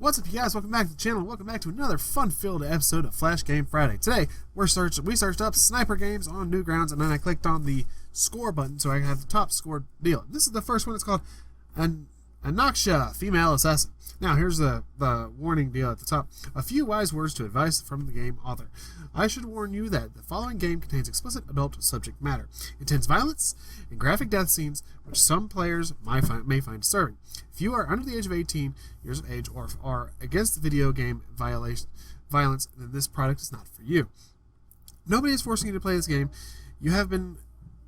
What's up, you guys? Welcome back to the channel. Welcome back to another fun-filled episode of Flash Game Friday. Today, we searched up sniper games on Newgrounds, and then I clicked on the score button so I have the top scored deal. This is the first one. It's called Anaksha, Female Assassin. Now, here's the warning deal at the top. A few wise words to advice from the game author. I should warn you that the following game contains explicit adult subject matter, intense violence, and graphic death scenes, which some players may find disturbing. If you are under the age of 18 years of age or are against video game violence, then this product is not for you. Nobody is forcing you to play this game. You have been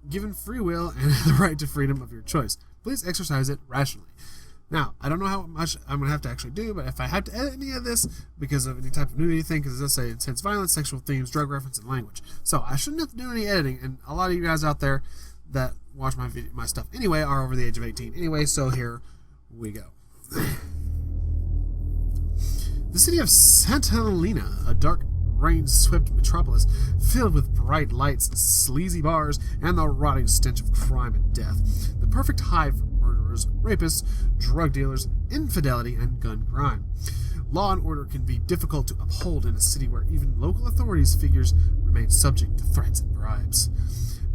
given free will and the right to freedom of your choice. Please exercise it rationally. Now, I don't know how much I'm going to have to actually do, but if I have to edit any of this because of any type of nudity thing, because it does say intense violence, sexual themes, drug reference, and language. So I shouldn't have to do any editing, and a lot of you guys out there that watch my stuff anyway are over the age of 18 anyway, so here we go. The city of Santa Helena, a dark, rain-swept metropolis filled with bright lights, sleazy bars, and the rotting stench of crime and death. The perfect hive for murderers, rapists, drug dealers, infidelity, and gun crime. Law and order can be difficult to uphold in a city where even local authorities figures remain subject to threats and bribes.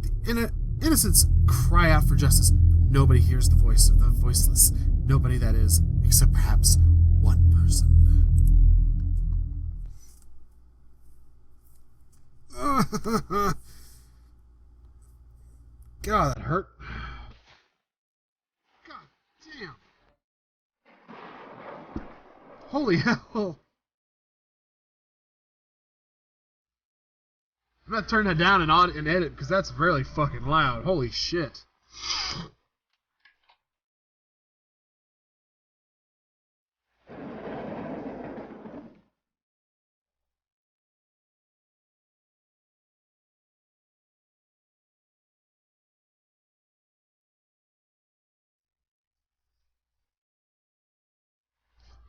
The innocents cry out for justice, but nobody hears the voice of the voiceless. Nobody, that is, except perhaps one person. God, that hurt. God damn. Holy hell. I'm gonna turn that down and edit because that's really fucking loud. Holy shit.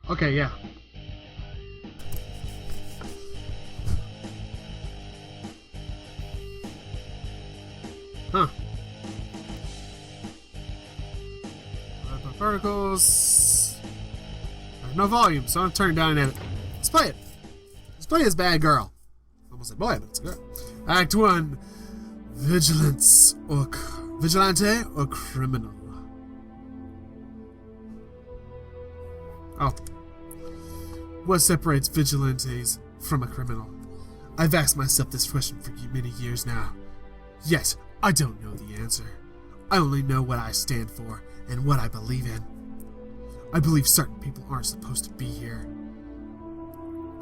Okay, yeah. Huh. Particles. No volume, so I'm gonna turn it down and edit. Let's play it. Let's play this bad girl. Almost said boy, but it's a girl. Act 1. Vigilante or criminal? Oh. What separates vigilantes from a criminal? I've asked myself this question for many years now. Yet, I don't know the answer. I only know what I stand for and what I believe in. I believe certain people aren't supposed to be here.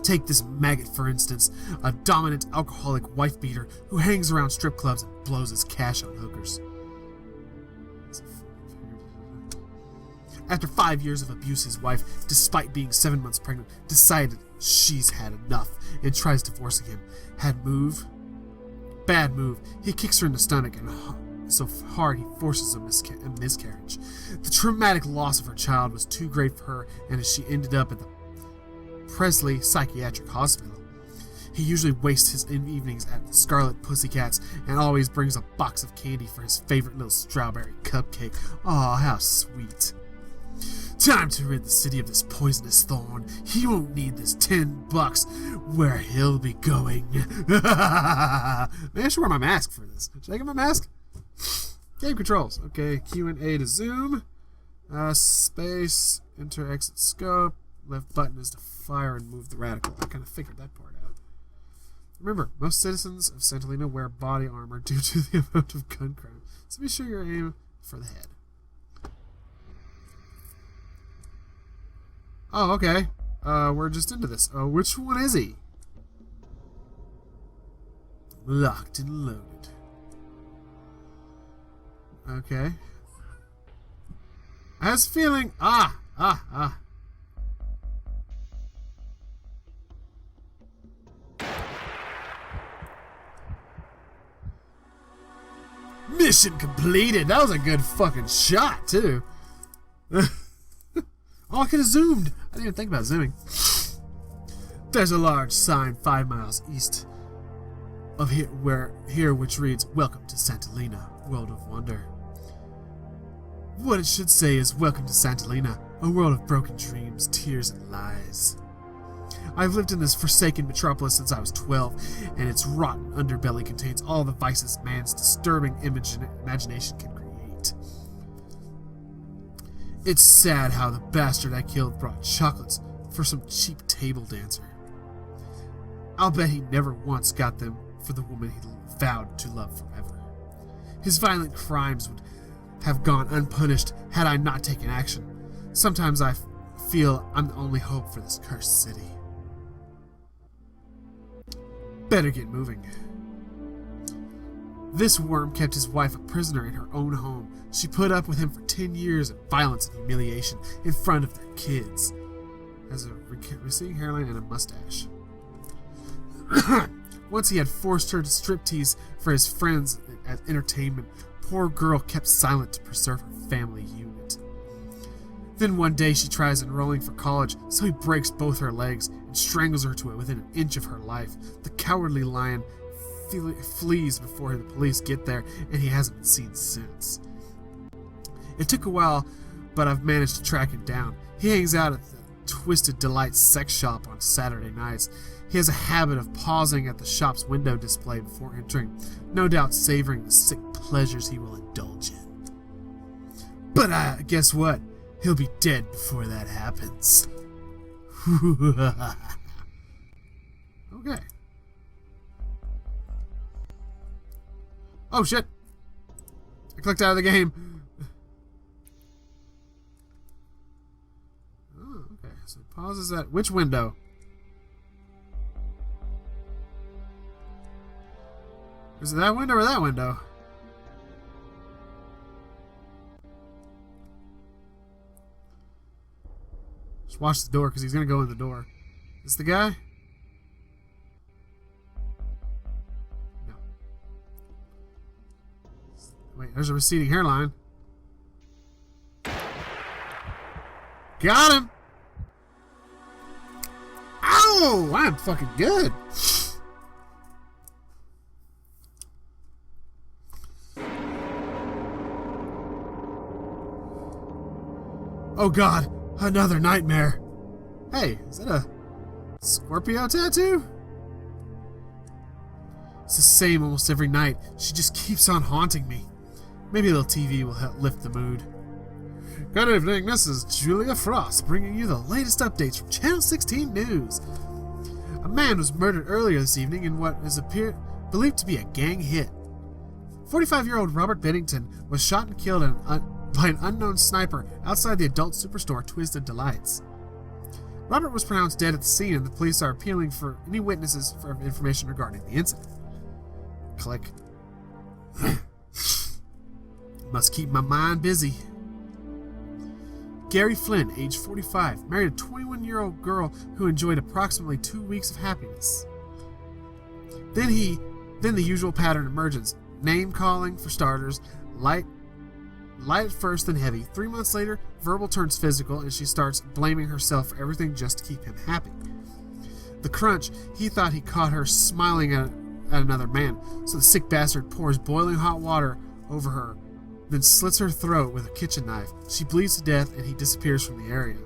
Take this maggot, for instance, a dominant alcoholic wife-beater who hangs around strip clubs and blows his cash on hookers. After 5 years of abuse, his wife, despite being 7 months pregnant, decided she's had enough and tries divorcing him. Bad move. He kicks her in the stomach and so hard he forces a miscarriage. The traumatic loss of her child was too great for her, and she ended up at the Presley Psychiatric Hospital. He usually wastes his evenings at the Scarlet Pussycats and always brings a box of candy for his favorite little strawberry cupcake. Aw, how sweet. Time to rid the city of this poisonous thorn. He won't need this $10 where he'll be going. Maybe I should wear my mask for this. Should I get my mask? Game controls. Okay, Q and A to zoom. Space, enter, exit, scope. Left button is to fire and move the radical. I kind of figured that part out. Remember, most citizens of Santa Helena wear body armor due to the amount of gun crime. So be sure you aim for the head. Oh, okay. We're just into this. Which one is he? Locked and loaded. Okay. I was feeling... Mission completed! That was a good fucking shot, too. Oh, I could have zoomed. I didn't even think about zooming. There's a large sign 5 miles east of here which reads, "Welcome to Santa Helena, World of Wonder." What it should say is welcome to Santalina, a world of broken dreams, tears, and lies. I've lived in this forsaken metropolis since I was 12, and its rotten underbelly contains all the vices man's disturbing imagination can create. It's sad how the bastard I killed brought chocolates for some cheap table dancer. I'll bet he never once got them for the woman he vowed to love forever. His violent crimes would have gone unpunished had I not taken action. Sometimes I feel I'm the only hope for this cursed city. Better get moving. This worm kept his wife a prisoner in her own home. She put up with him for 10 years of violence and humiliation in front of their kids. Has a receding hairline and a mustache. Once he had forced her to striptease for his friends at entertainment, poor girl kept silent to preserve her family unit. Then one day she tries enrolling for college, so he breaks both her legs and strangles her to it within an inch of her life. The cowardly lion flees before the police get there, and he hasn't been seen since. It took a while, but I've managed to track him down. He hangs out at the Twisted Delight sex shop on Saturday nights. He has a habit of pausing at the shop's window display before entering, no doubt savoring the sick pleasures he will indulge in. But guess what? He'll be dead before that happens. Okay. Oh shit! I clicked out of the game. Oh, okay. So it pauses at which window? Is it that window or that window? Just watch the door because he's going to go in the door. Is this the guy? No. Wait, there's a receding hairline. Got him! Ow! I'm fucking good. Oh god, another nightmare. Hey, is that a Scorpio tattoo? It's the same almost every night. She just keeps on haunting me. Maybe a little TV will help lift the mood. Good evening, this is Julia Frost, bringing you the latest updates from Channel 16 News. A man was murdered earlier this evening in what is believed to be a gang hit. 45-year-old Robert Bennington was shot and killed by an unknown sniper outside the adult superstore Twisted Delights. Robert was pronounced dead at the scene, and the police are appealing for any witnesses for information regarding the incident. Click. Must keep my mind busy. Gary Flynn, age 45, married a 21-year-old girl who enjoyed approximately 2 weeks of happiness. Then the usual pattern emerges. Name calling for starters, light at first, then heavy. 3 months later, verbal turns physical, and she starts blaming herself for everything just to keep him happy. The crunch, he thought he caught her smiling at another man, so the sick bastard pours boiling hot water over her, then slits her throat with a kitchen knife. She bleeds to death, and he disappears from the area.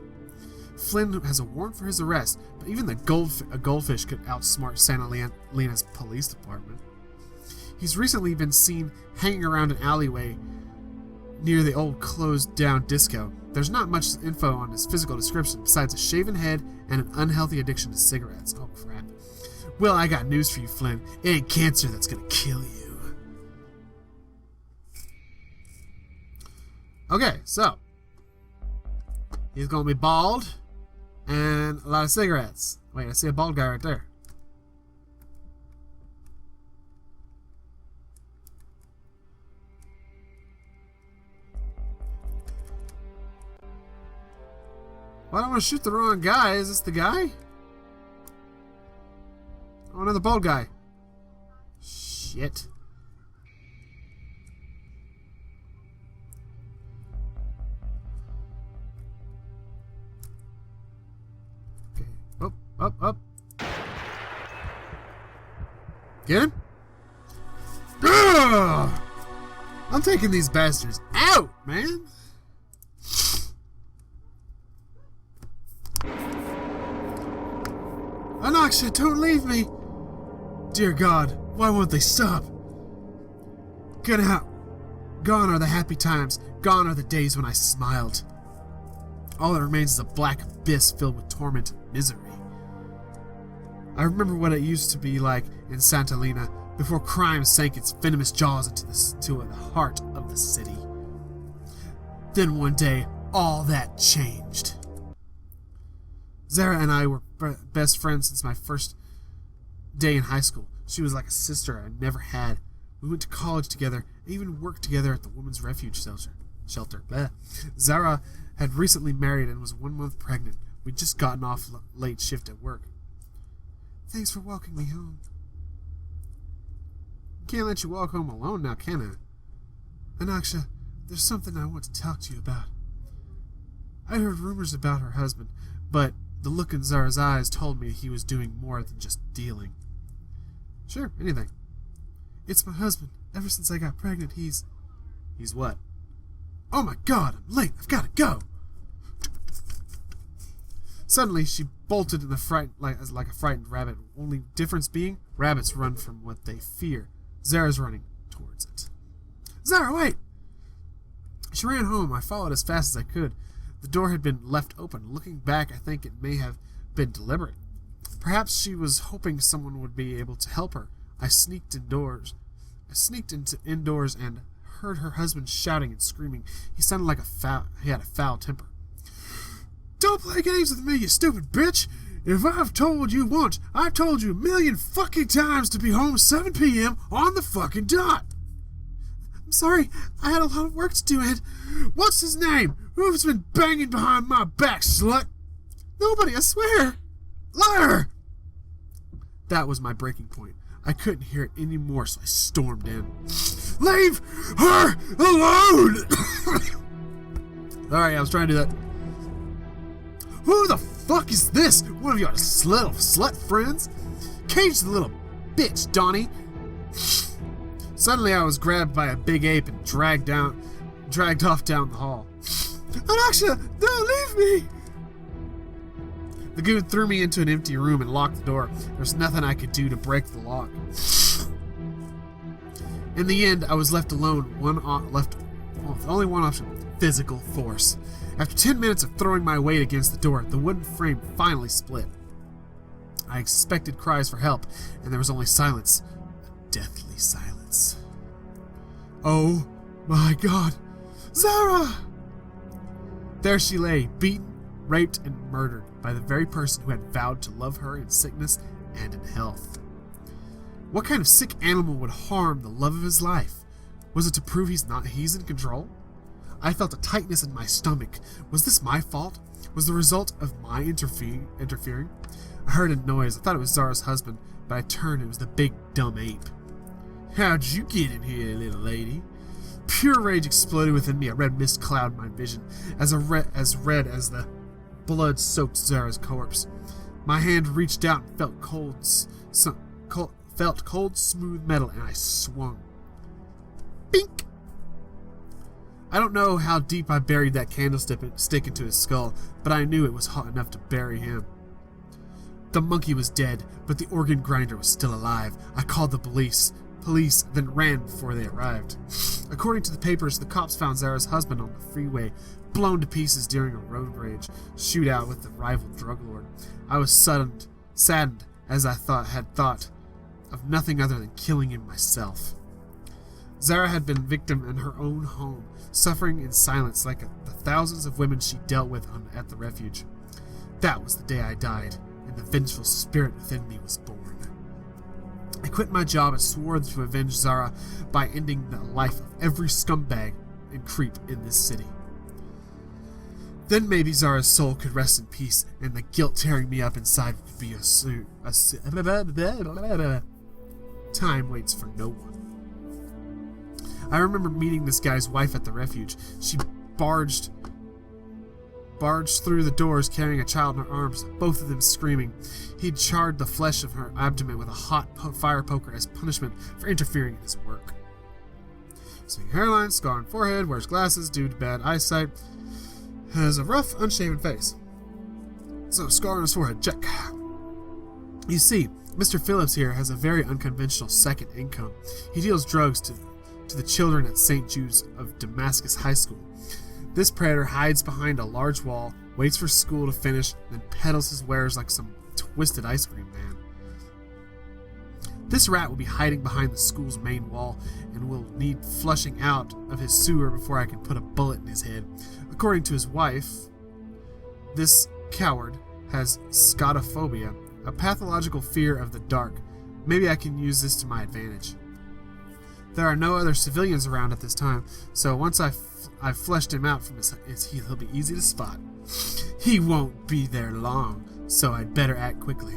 Flynn has a warrant for his arrest, but even a goldfish could outsmart Santa Lena's police department. He's recently been seen hanging around an alleyway near the old closed-down disco. There's not much info on his physical description besides a shaven head and an unhealthy addiction to cigarettes. Oh, crap. Well, I got news for you, Flynn. It ain't cancer that's gonna kill you. Okay, so he's gonna be bald and a lot of cigarettes. Wait, I see a bald guy right there. Well, I don't want to shoot the wrong guy. Is this the guy? Oh, another bald guy. Shit. Okay. Up. Get him? Ugh! I'm taking these bastards out, man. Anaksha, don't leave me! Dear God, why won't they stop? Get out! Gone are the happy times, gone are the days when I smiled. All that remains is a black abyss filled with torment and misery. I remember what it used to be like in Santa Lena before crime sank its venomous jaws into the heart of the city. Then one day, all that changed. Zara and I were best friends since my first day in high school. She was like a sister I never had. We went to college together, and even worked together at the women's refuge shelter. Bleh. Zara had recently married and was 1 month pregnant. We'd just gotten off late shift at work. Thanks for walking me home. Can't let you walk home alone now, can I? Anaksha, there's something I want to talk to you about. I heard rumors about her husband, but the look in Zara's eyes told me he was doing more than just dealing. Sure, anything. It's my husband. Ever since I got pregnant, he's what? Oh my God, I'm late. I've got to go. Suddenly, she bolted in like a frightened rabbit. Only difference being, rabbits run from what they fear. Zara's running towards it. Zara, wait! She ran home. I followed as fast as I could. The door had been left open. Looking back, I think it may have been deliberate. Perhaps she was hoping someone would be able to help her. I sneaked into indoors and heard her husband shouting and screaming. He sounded like he had a foul temper. Don't play games with me, you stupid bitch! If I've told you once, I've told you a million fucking times to be home 7 p.m. on the fucking dot! I'm sorry, I had a lot of work to do, and... What's his name? Who's been banging behind my back, slut? Nobody, I swear! Liar! That was my breaking point. I couldn't hear it anymore, so I stormed in. Leave her alone! Sorry, I was trying to do that. Who the fuck is this? One of your little slut friends? Cage the little bitch, Donnie. Suddenly I was grabbed by a big ape and dragged off down the hall. Anaksha, don't leave me! The goon threw me into an empty room and locked the door. There was nothing I could do to break the lock. In the end, I was left alone, with only one option: physical force. After 10 minutes of throwing my weight against the door, the wooden frame finally split. I expected cries for help, and there was only silence. A deathly silence. Oh my God! Zara! There she lay, beaten, raped, and murdered by the very person who had vowed to love her in sickness and in health. What kind of sick animal would harm the love of his life? Was it to prove he's in control? I felt a tightness in my stomach. Was this my fault? Was the result of my interfering? I heard a noise. I thought it was Zara's husband, but I turned and it was the big dumb ape. How'd you get in here, little lady? Pure rage exploded within me. A red mist clouded my vision, as red as the blood-soaked Zara's corpse. My hand reached out and felt cold, smooth metal, and I swung. Bink! I don't know how deep I buried that candlestick into his skull, but I knew it was hot enough to bury him. The monkey was dead, but the organ grinder was still alive. I called the police, then ran before they arrived. According to the papers, the cops found Zara's husband on the freeway, blown to pieces during a road rage shootout with the rival drug lord. I was saddened, as I had thought of nothing other than killing him myself. Zara had been victim in her own home, suffering in silence like the thousands of women she dealt with at the refuge. That was the day I died, and the vengeful spirit within me was born. I quit my job and swore to avenge Zara by ending the life of every scumbag and creep in this city. Then maybe Zara's soul could rest in peace, and the guilt tearing me up inside could be Time waits for no one. I remember meeting this guy's wife at the refuge. She barged through the doors carrying a child in her arms, both of them screaming. He'd charred the flesh of her abdomen with a hot fire poker as punishment for interfering in his work. Swinging hairline, scar on forehead, wears glasses due to bad eyesight, has a rough, unshaven face. So, scar on his forehead, check. You see, Mr. Phillips here has a very unconventional second income. He deals drugs to the children at St. Jude's of Damascus High School. This predator hides behind a large wall, waits for school to finish, then peddles his wares like some twisted ice cream man. This rat will be hiding behind the school's main wall and will need flushing out of his sewer before I can put a bullet in his head. According to his wife, this coward has scotophobia, a pathological fear of the dark. Maybe I can use this to my advantage. There are no other civilians around at this time, so once I've fleshed him out from he'll be easy to spot. He won't be there long, so I'd better act quickly.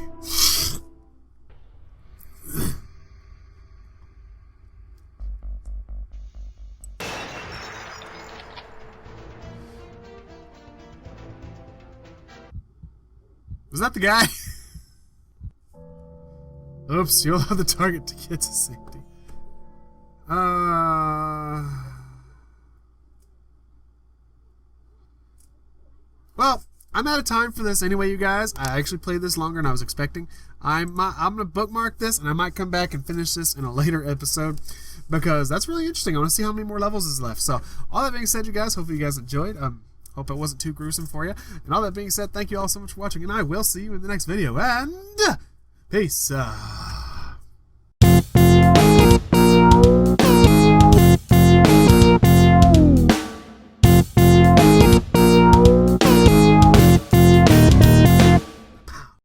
Was that the guy? Oops, you'll allow the target to get to safety. Well, I'm out of time for this anyway, you guys. I actually played this longer than I was expecting. I'm going to bookmark this, and I might come back and finish this in a later episode, because that's really interesting. I want to see how many more levels is left. So, all that being said, you guys, hopefully you guys enjoyed. Hope it wasn't too gruesome for you. And all that being said, thank you all so much for watching, and I will see you in the next video. And peace.